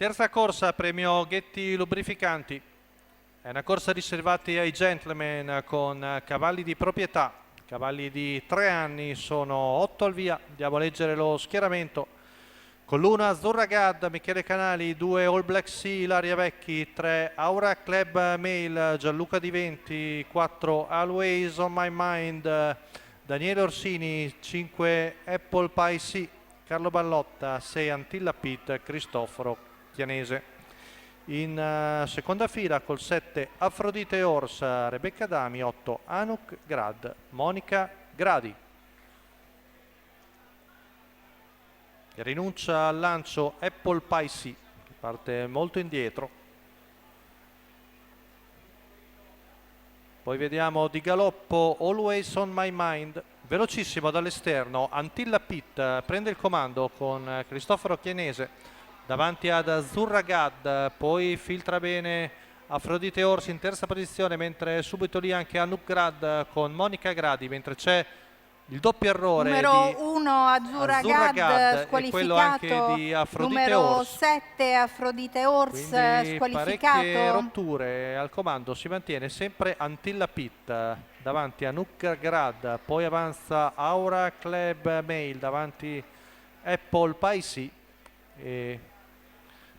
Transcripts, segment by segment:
Terza corsa, premio Ghetti Lubrificanti. È una corsa riservata ai gentleman con cavalli di proprietà, cavalli di 3 anni, sono 8 al via. Andiamo a leggere lo schieramento. Con l'1 Azzurra Gad, Michele Canali, 2 All Black Sea, Ilaria Vecchi, 3 Aura Club Mail, Gianluca Di Venti, 4 Always on My Mind, Daniele Orsini, 5 Apple Pie Sea, Carlo Ballotta, 6 Antilla Pitt, Cristoforo Chianese. In seconda fila col 7 Afrodite Orsa, Rebecca Dami, 8 Anuk Grad, Monica Gradi. Rinuncia al lancio Apple Pie Sea, che parte molto indietro. Poi vediamo di galoppo Always on My Mind, velocissimo dall'esterno. Antilla Pitt prende il comando con Cristoforo Chianese davanti ad Azzurra Gad, poi filtra bene Afrodite Orsi in terza posizione, mentre subito lì anche Anuk Grad con Monica Gradi, mentre c'è il doppio errore numero di 1 Azzurra Gad e quello anche di Afrodite numero Ors. 7 Afrodite Ors Quindi squalificato. Parecchie rotture. Al comando si mantiene sempre Antilla Pitt davanti a Anuk Grad, poi avanza Aura Club Mail davanti Apple Pie Sea e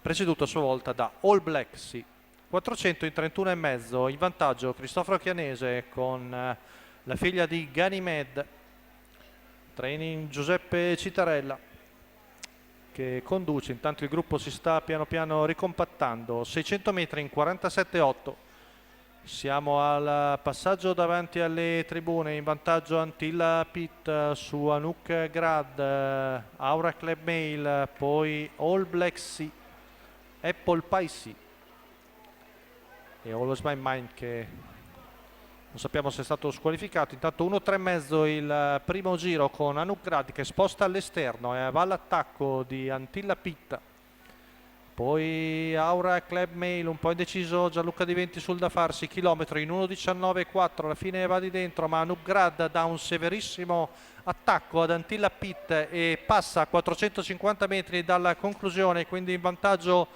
preceduto a sua volta da All Black Sea. 400 in 31,5, in vantaggio Cristoforo Chianese con la figlia di Ganymede, training Giuseppe Citarella che conduce. Intanto il gruppo si sta piano piano ricompattando. 600 metri in 47,8. Siamo al passaggio davanti alle tribune, in vantaggio Antilla Pitt su Anuk Grad, Aura Club Mail, poi All Black Sea, Apple Pie Sea e Always My Mind, che non sappiamo se è stato squalificato. Intanto 1-3,5 il primo giro con Anuk Grad che sposta all'esterno e va all'attacco di Antilla Pitt. Poi Aura Club Mail un po' indeciso, Gianluca Di Venti sul da farsi, chilometro in 1:19,4, alla fine va di dentro, ma Anuk Grad dà un severissimo attacco ad Antilla Pitt e passa a 450 metri dalla conclusione, quindi in vantaggio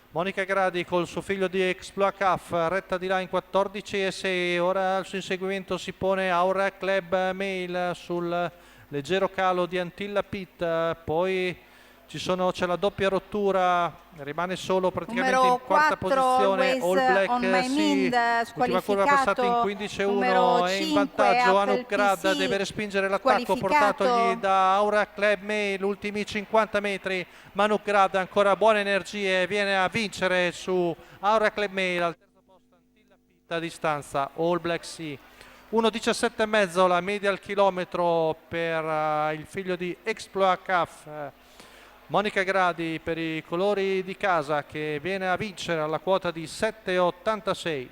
Monica Gradi col suo figlio di Exploit Caf, retta di là in 14,6. Ora al suo inseguimento si pone Aura Club Mail sul leggero calo di Antilla Pitt, poi c'è la doppia rottura, rimane solo praticamente numero in quarta 4, posizione All Black Sea, ultima curva passata in 15,1 e in vantaggio Anuk Grad, deve respingere l'attacco portatogli da Aura Club Mail, ultimi 50 metri, ma Anuk Grad ancora buone energie, viene a vincere su Aura Club Mail. Al terzo posto Antilla Pitt, a distanza All Black Sea. 1:17,5 la media al chilometro per il figlio di Exploit Caf, Monica Gradi, per i colori di casa, che viene a vincere alla quota di 7,86.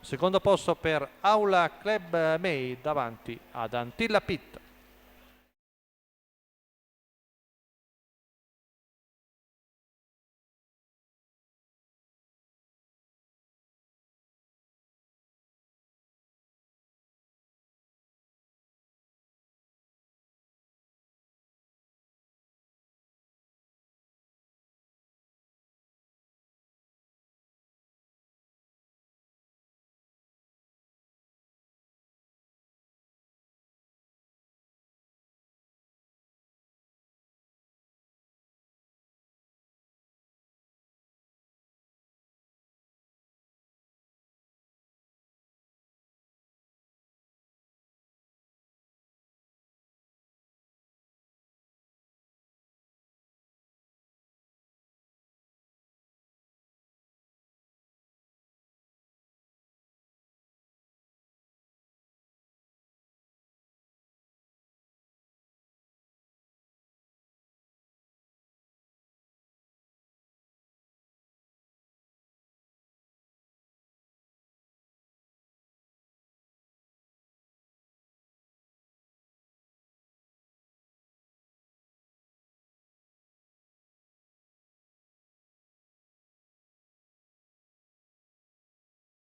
Secondo posto per Aula Club May davanti ad Antilla Pitt.